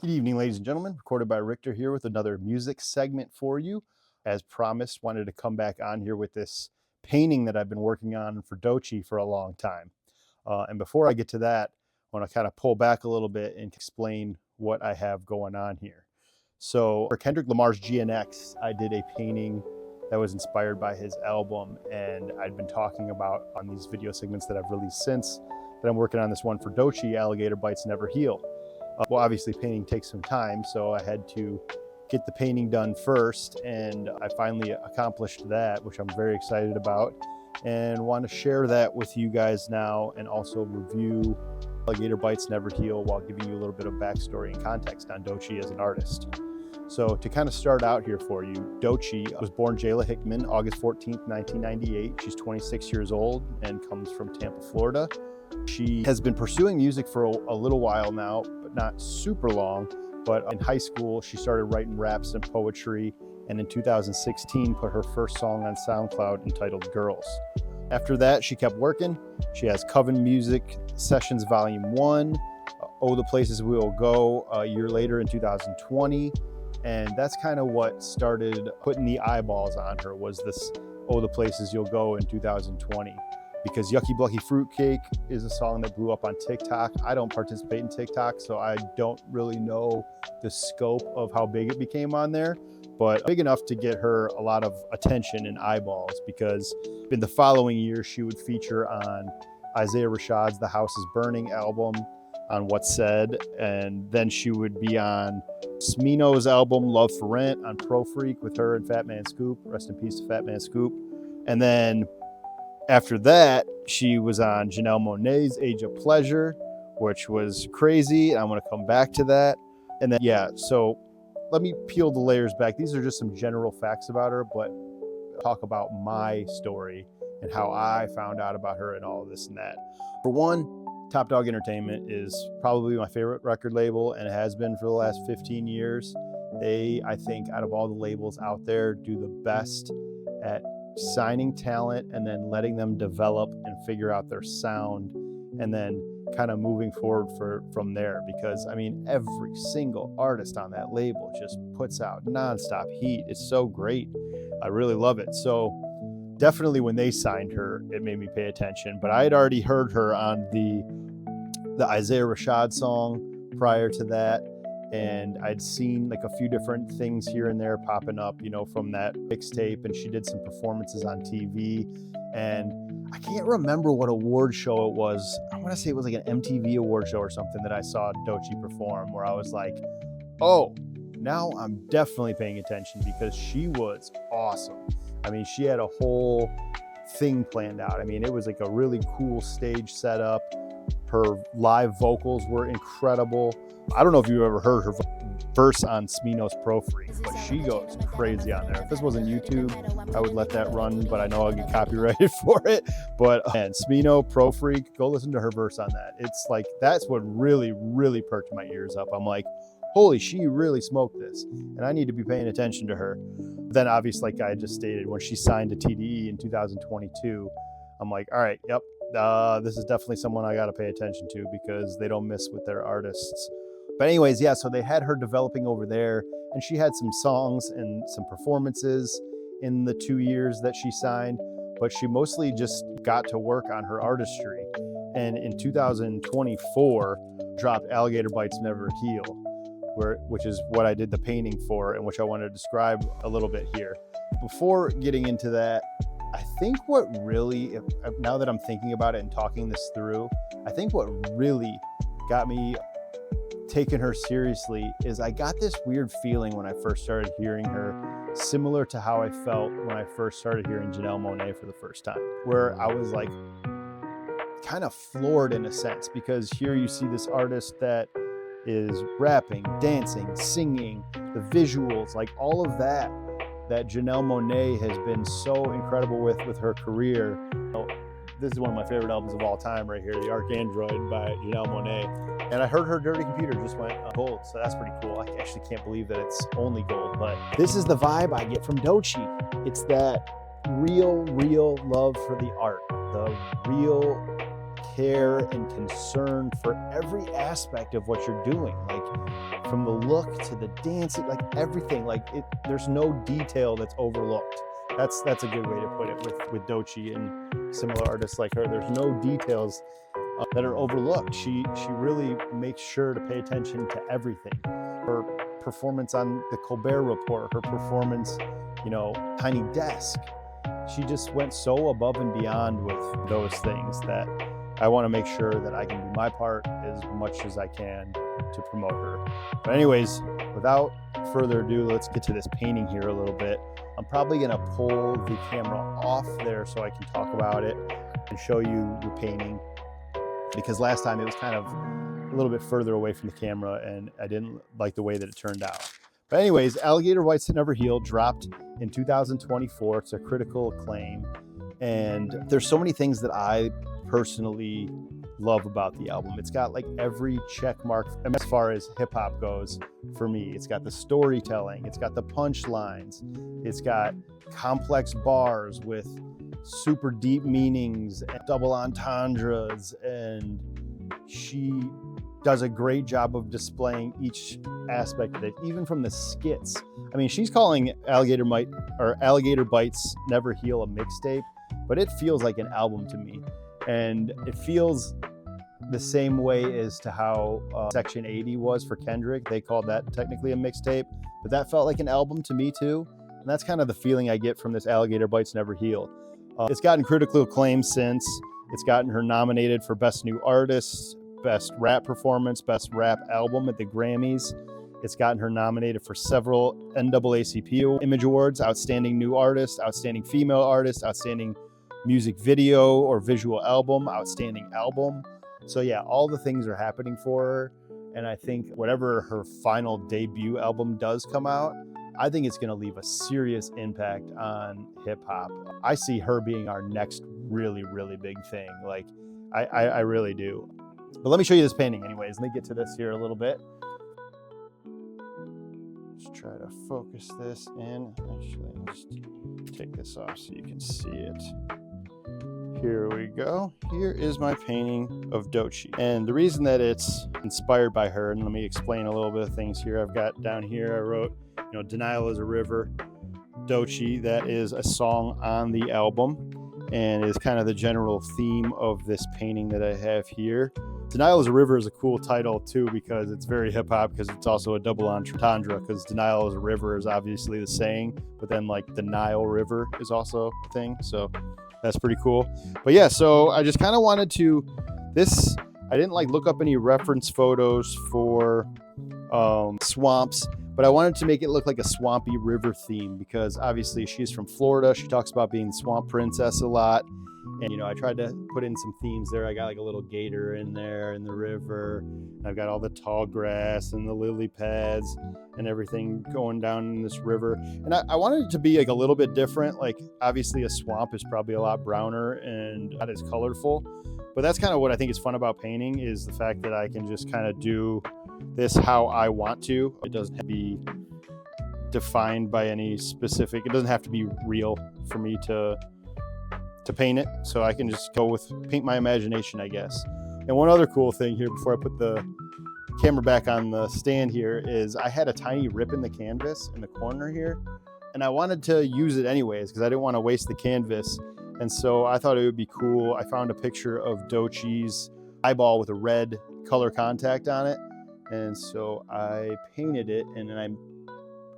Good evening, ladies and gentlemen. Recorded by Richter here with another music segment for you. As promised, wanted to come back on here with this painting that I've been working on for Doechii for a long time. And before I get to that, I want to kind of pull back a little bit and explain what I have going on here. So for Kendrick Lamar's GNX, I did a painting that was inspired by his album, and I'd been talking about on these video segments that I've released since that I'm working on this one for Doechii, Alligator Bites Never Heal. Well, obviously painting takes some time, so I had to get the painting done first, and I finally accomplished that, which I'm very excited about, and want to share that with you guys now, and also review Alligator Bites Never Heal while giving you a little bit of backstory and context on Doechii as an artist. So to kind of start out here for you, Doechii was born Jayla Hickman, August 14th, 1998. She's 26 years old and comes from Tampa, Florida. She has been pursuing music for a little while now, but not super long. But in high school, she started writing raps and poetry, and in 2016 put her first song on SoundCloud entitled Girls. After that, she kept working. She has Coven Music Sessions Volume 1, Oh the Places We Will Go a year later in 2020. And that's kind of what started putting the eyeballs on her, was this Oh the Places You'll Go in 2020. Because Yucky Blucky Fruitcake is a song that blew up on TikTok. I don't participate in TikTok, so I don't really know the scope of how big it became on there, but big enough to get her a lot of attention and eyeballs, because in the following year, she would feature on Isaiah Rashad's The House is Burning album on What's Said, and then she would be on Smino's album Love for Rent on Pro Freak with her and Fat Man Scoop. Rest in peace to Fat Man Scoop. And then after that, she was on Janelle Monáe's Age of Pleasure, which was crazy. I'm going to come back to that. And then, so let me peel the layers back. These are just some general facts about her, but talk about my story and how I found out about her and all of this and that. For one, Top Dog Entertainment is probably my favorite record label, and it has been for the last 15 years. They, I think, out of all the labels out there, do the best at signing talent and then letting them develop and figure out their sound, and then kind of moving forward from there. Because I mean, every single artist on that label just puts out nonstop heat. It's so great. I really love it. So definitely when they signed her, it made me pay attention. But I had already heard her on the Isaiah Rashad song prior to that, and I'd seen like a few different things here and there popping up, from that mixtape, and she did some performances on TV, and I can't remember what award show it was. I want to say it was like an MTV award show or something that I saw Doechii perform, where I was like, oh, now I'm definitely paying attention, because she was awesome. I mean, she had a whole thing planned out. I mean, it was like a really cool stage setup. Her live vocals were incredible. I don't know if you've ever heard her verse on Smino's Pro Freak, but she goes crazy on there. If this wasn't YouTube, I would let that run, but I know I'll get copyrighted for it. But man, Smino Pro Freak, go listen to her verse on that. It's like, that's what really, really perked my ears up. I'm like, holy, she really smoked this, and I need to be paying attention to her. Then obviously, like I just stated, when she signed to TDE in 2022, I'm like, all right, yep, this is definitely someone I got to pay attention to, because they don't miss with their artists. But anyways, so they had her developing over there, and she had some songs and some performances in the 2 years that she signed, but she mostly just got to work on her artistry. And in 2024, dropped Alligator Bites Never Heal, which is what I did the painting for, and which I want to describe a little bit here. Before getting into that, I think what really, now that I'm thinking about it and talking this through, I think what really got me taking her seriously is I got this weird feeling when I first started hearing her, similar to how I felt when I first started hearing Janelle Monáe for the first time, where I was like kind of floored in a sense, because here you see this artist that is rapping, dancing, singing, the visuals, like all of that Janelle Monáe has been so incredible with her career. This is one of my favorite albums of all time right here, The Arcandroid by Janelle Monáe. And I heard her Dirty Computer just went gold, so that's pretty cool. I actually can't believe that it's only gold, but this is the vibe I get from Doechii. It's that real love for the art, the real care and concern for every aspect of what you're doing. Like from the look to the dancing, like everything, like there's no detail that's overlooked. That's a good way to put it with Doechii and similar artists like her. There's no details that are overlooked. She really makes sure to pay attention to everything. Her performance on the Colbert Report, her performance, Tiny Desk. She just went so above and beyond with those things that I want to make sure that I can do my part as much as I can to promote her. But anyways, without further ado, let's get to this painting here a little bit. I'm probably going to pull the camera off there so I can talk about it and show you the painting, because last time it was kind of a little bit further away from the camera and I didn't like the way that it turned out. But anyways, Alligator Bites Never Heal dropped in 2024. It's a critical acclaim. And there's so many things that I personally love about the album. It's got like every check mark as far as hip hop goes for me. It's got the storytelling, it's got the punchlines, it's got complex bars with super deep meanings and double entendres, and she does a great job of displaying each aspect of it, even from the skits. I mean, she's calling Alligator Bites Never Heal a mixtape, but it feels like an album to me. And it feels the same way as to how Section 80 was for Kendrick. They called that technically a mixtape, but that felt like an album to me too. And that's kind of the feeling I get from this Alligator Bites Never Heal. It's gotten critical acclaim since. It's gotten her nominated for Best New Artist, Best Rap Performance, Best Rap Album at the Grammys. It's gotten her nominated for several NAACP Image Awards, Outstanding New Artist, Outstanding Female Artist, Outstanding Music Video or Visual Album, Outstanding Album. So yeah, all the things are happening for her. And I think whatever her final debut album does come out, I think it's gonna leave a serious impact on hip hop. I see her being our next really, really big thing. Like, I really do. But let me show you this painting anyways. Let me get to this here a little bit. Let's try to focus this in. Actually, let's take this off so you can see it. Here we go. Here is my painting of Doechii. And the reason that it's inspired by her, and let me explain a little bit of things here. I've got down here, I wrote, Denial is a River, Doechii. That is a song on the album and is kind of the general theme of this painting that I have here. Denial is a River is a cool title too, because it's very hip hop, because it's also a double entendre, because Denial is a River is obviously the saying, but then like the Nile River is also a thing. So that's pretty cool. But yeah, so I just kind of wanted to, I didn't like look up any reference photos for swamps, but I wanted to make it look like a swampy river theme, because obviously she's from Florida. She talks about being the swamp princess a lot. And, I tried to put in some themes there. I got like a little gator in there in the river. I've got all the tall grass and the lily pads and everything going down in this river. And I wanted it to be like a little bit different. Like, obviously a swamp is probably a lot browner and not as colorful. But that's kind of what I think is fun about painting, is the fact that I can just kind of do this how I want to. It doesn't have to be defined by any specific, it doesn't have to be real for me to paint it. So I can just go with paint my imagination, I guess. And one other cool thing here before I put the camera back on the stand here is I had a tiny rip in the canvas in the corner here, and I wanted to use it anyways because I didn't want to waste the canvas. And so I thought it would be cool. I found a picture of Doechii's eyeball with a red color contact on it. And so I painted it, and then I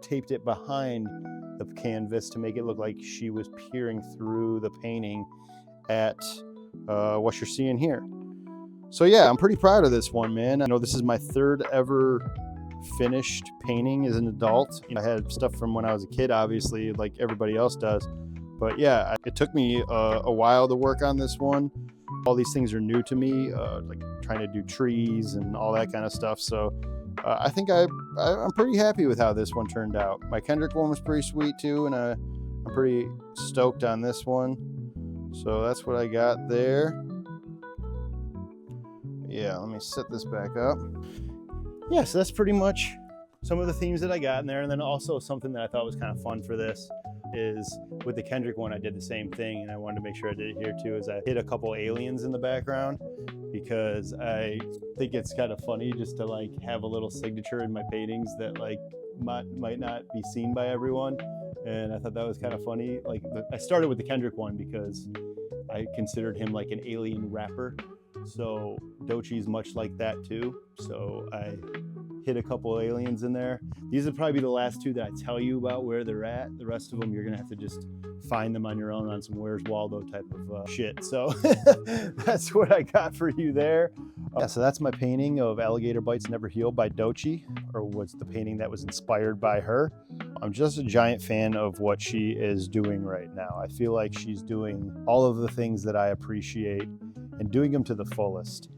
taped it behind the canvas to make it look like she was peering through the painting at what you're seeing here. So yeah, I'm pretty proud of this one, man. I know this is my third ever finished painting as an adult. I had stuff from when I was a kid, obviously, like everybody else does. But yeah, it took me a while to work on this one. All these things are new to me, like trying to do trees and all that kind of stuff. So I think I'm pretty happy with how this one turned out. My Kendrick one was pretty sweet too, and I'm pretty stoked on this one. So that's what I got there. Yeah, let me set this back up. Yeah, so that's pretty much some of the themes that I got in there. And then also something that I thought was kind of fun for this is with the Kendrick one, I did the same thing, and I wanted to make sure I did it here too, is I hid a couple aliens in the background. because I think it's kind of funny just to like have a little signature in my paintings that like might not be seen by everyone. And I thought that was kind of funny. Like I started with the Kendrick one because I considered him like an alien rapper. So Doechii is much like that too. So I hit a couple aliens in there. These would probably be the last two that I tell you about where they're at. The rest of them, you're gonna have to just find them on your own on some Where's Waldo type of shit. So that's what I got for you there. Yeah, so that's my painting of Alligator Bites Never Heal by Doechii, or was the painting that was inspired by her. I'm just a giant fan of what she is doing right now. I feel like she's doing all of the things that I appreciate and doing them to the fullest.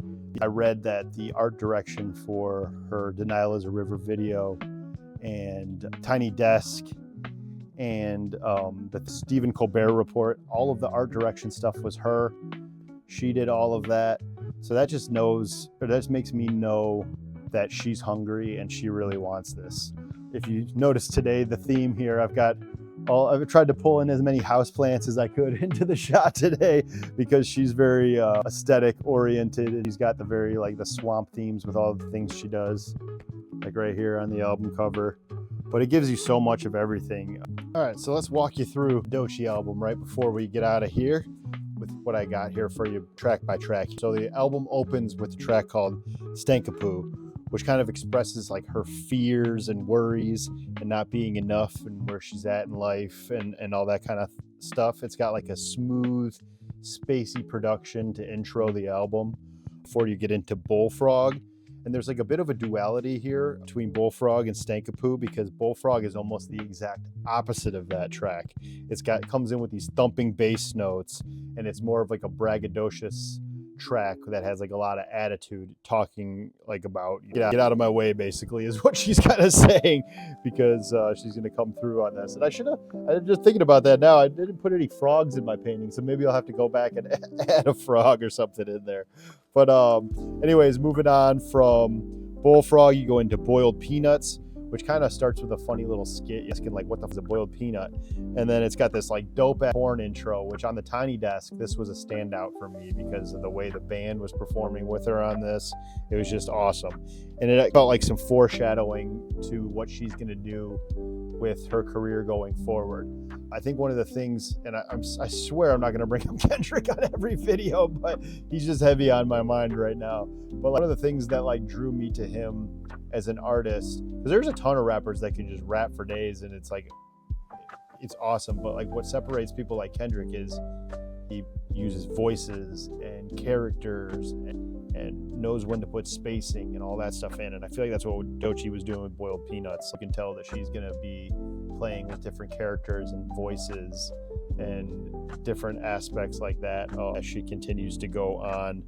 I read that the art direction for her Denial is a River video and Tiny Desk and the Stephen Colbert Report, all of the art direction stuff was her. She did all of that. So that just makes me know that she's hungry and she really wants this. If you notice today, the theme here, I've tried to pull in as many houseplants as I could into the shot today because she's very aesthetic oriented, and she's got the very like the swamp themes with all the things she does, like right here on the album cover. But it gives you so much of everything. All right, so let's walk you through the Doechii album right before we get out of here with what I got here for you track by track. So the album opens with a track called Stankapoo, which kind of expresses like her fears and worries and not being enough and where she's at in life and all that kind of stuff. It's got like a smooth, spacey production to intro the album before you get into Bullfrog. And there's like a bit of a duality here between Bullfrog and Stankapoo, because Bullfrog is almost the exact opposite of that track. It comes in with these thumping bass notes, and it's more of like a braggadocious track that has like a lot of attitude, talking like about get out of my way basically is what she's kind of saying, because she's going to come through on this. And I'm just thinking about that now, I didn't put any frogs in my painting, so maybe I'll have to go back and add a frog or something in there. But anyways, moving on from Bullfrog, you go into Boiled Peanuts, which kind of starts with a funny little skit. You're asking like, what the f is a boiled peanut? And then it's got this like dope ass horn intro, which on the Tiny Desk, this was a standout for me because of the way the band was performing with her on this. It was just awesome. And it felt like some foreshadowing to what she's going to do with her career going forward. I think one of the things, and I swear I'm not going to bring up Kendrick on every video, but he's just heavy on my mind right now. But one of the things that like drew me to him as an artist, because there's a ton of rappers that can just rap for days and it's like, it's awesome. But like what separates people like Kendrick is he uses voices and characters and knows when to put spacing and all that stuff in. And I feel like that's what Doechii was doing with Boiled Peanuts. You can tell that she's going to be playing with different characters and voices and different aspects like that as she continues to go on.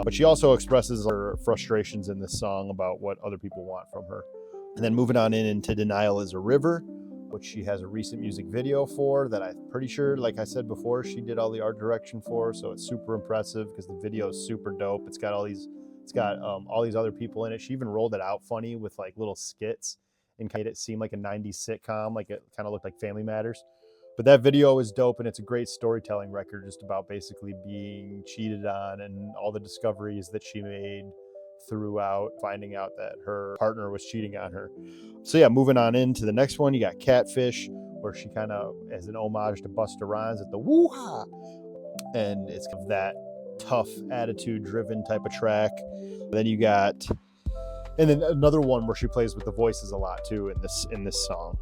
But she also expresses her frustrations in this song about what other people want from her. And then moving on into Denial is a River, which she has a recent music video for that I'm pretty sure, like I said before, she did all the art direction for. So it's super impressive because the video is super dope. It's got all these other people in it. She even rolled it out funny with like little skits and made it seem like a 90s sitcom, like it kind of looked like Family Matters. But that video is dope, and it's a great storytelling record just about basically being cheated on and all the discoveries that she made throughout finding out that her partner was cheating on her. So yeah, moving on into the next one, you got Catfish, where she kind of as an homage to Busta Rhymes at the woo-ha, and it's that tough attitude driven type of track. Then you got, and then another one where she plays with the voices a lot too in this song.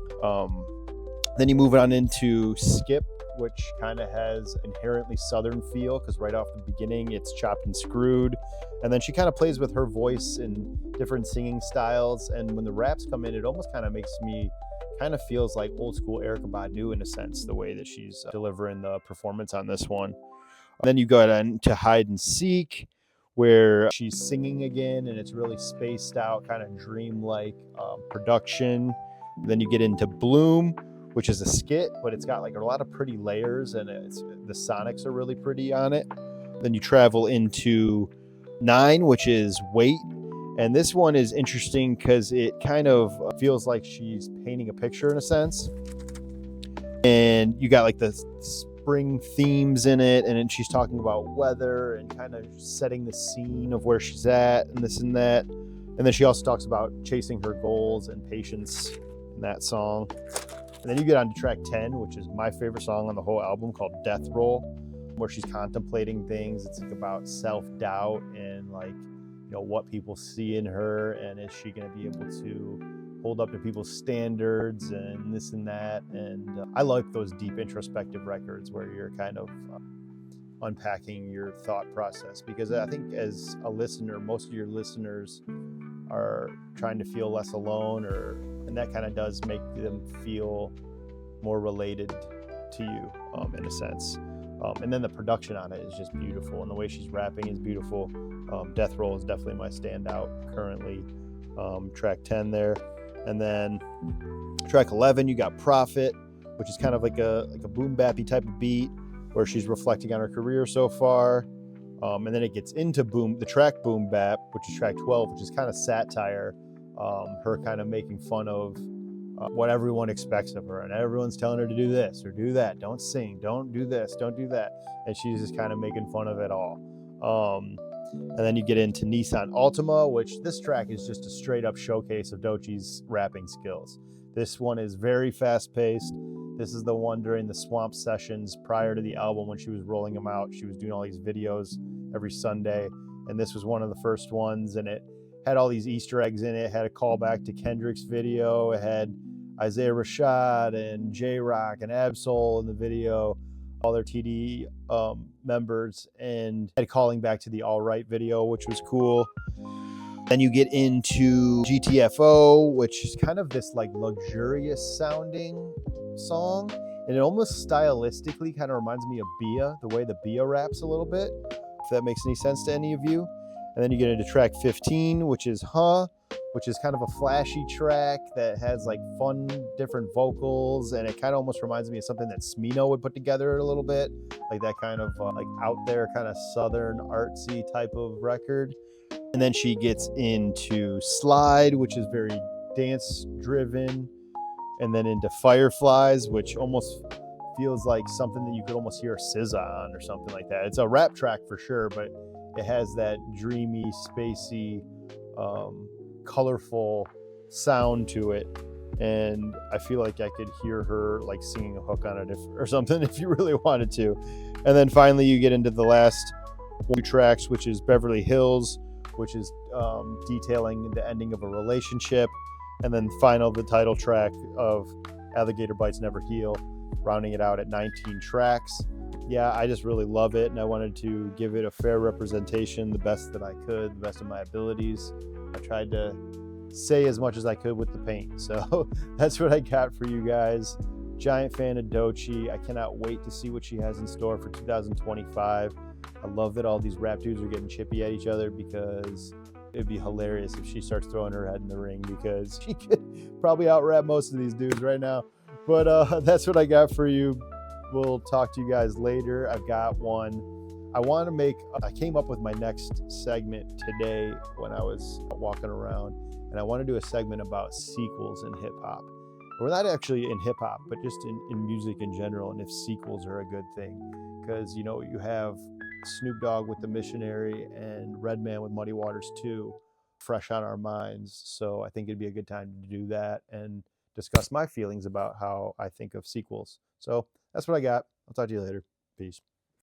Then you move on into Skip, which kind of has inherently Southern feel because right off the beginning it's chopped and screwed. And then she kind of plays with her voice in different singing styles. And when the raps come in, it almost kind of makes me, kind of feels like old school Erykah Badu in a sense, the way that she's delivering the performance on this one. And then you go into Hide and Seek, where she's singing again and it's really spaced out, kind of dreamlike production. Then you get into Bloom, which is a skit, but it's got like a lot of pretty layers and the sonics are really pretty on it. Then you travel into 9, which is Wait. And this one is interesting because it kind of feels like she's painting a picture in a sense. And you got like the spring themes in it, and then she's talking about weather and kind of setting the scene of where she's at and this and that. And then she also talks about chasing her goals and patience in that song. And then you get on to track 10, which is my favorite song on the whole album, called Death Roll, where she's contemplating things. It's like about self-doubt and like, what people see in her, and is she going to be able to hold up to people's standards and this and that. And I like those deep introspective records where you're kind of unpacking your thought process, because I think as a listener, most of your listeners are trying to feel less alone, and that kind of does make them feel more related to you in a sense. And then the production on it is just beautiful, and the way she's rapping is beautiful. Death Roll is definitely my standout currently. Track 10 there. And then track 11, you got Profit, which is kind of like a boom bappy type of beat where she's reflecting on her career so far. And then it gets into the track Boom Bap, which is track 12, which is kind of satire, her kind of making fun of what everyone expects of her, and everyone's telling her to do this or do that, don't sing, don't do this, don't do that, and she's just kind of making fun of it all. And then you get into Nissan Altima, which this track is just a straight up showcase of Doechii's rapping skills. This one is very fast paced. This is the one during the Swamp sessions prior to the album when she was rolling them out. She was doing all these videos every Sunday, and this was one of the first ones, and it had all these Easter eggs in it. It had a callback to Kendrick's video. It had Isaiah Rashad and J-Rock and Absol in the video, all their TD members, and had calling back to the All Right video, which was cool. Then you get into GTFO, which is kind of this like luxurious sounding song, and it almost stylistically kind of reminds me of Bia, the way the Bia raps a little bit, if that makes any sense to any of you. And then you get into track 15, which is which is kind of a flashy track that has like fun different vocals, and it kind of almost reminds me of something that Smino would put together a little bit, like that kind of like out there kind of southern artsy type of record. And then she gets into Slide, which is very dance driven, and then into Fireflies, which almost feels like something that you could almost hear SZA on or something like that. It's a rap track for sure, but it has that dreamy, spacey, colorful sound to it, and I feel like I could hear her like singing a hook on it or something if you really wanted to. And then finally you get into the last two tracks, which is Beverly Hills, which is detailing the ending of a relationship, and then the title track of Alligator Bites Never Heal, rounding it out at 19 tracks. Yeah, I just really love it, and I wanted to give it a fair representation, the best that I could, the best of my abilities. I tried to say as much as I could with the paint. So that's what I got for you guys. Giant fan of Doechii. I cannot wait to see what she has in store for 2025. I love that all these rap dudes are getting chippy at each other, because it'd be hilarious if she starts throwing her head in the ring, because she could probably out-rap most of these dudes right now. But that's what I got for you. We'll talk to you guys later. I've got one. I came up with my next segment today when I was walking around, and I want to do a segment about sequels in hip hop. We're not actually in hip hop, but just in music in general, and if sequels are a good thing. Because, you have Snoop Dogg with The Missionary and Redman with Muddy Waters 2 fresh on our minds. So I think it'd be a good time to do that and discuss my feelings about how I think of sequels. So that's what I got. I'll talk to you later. Peace.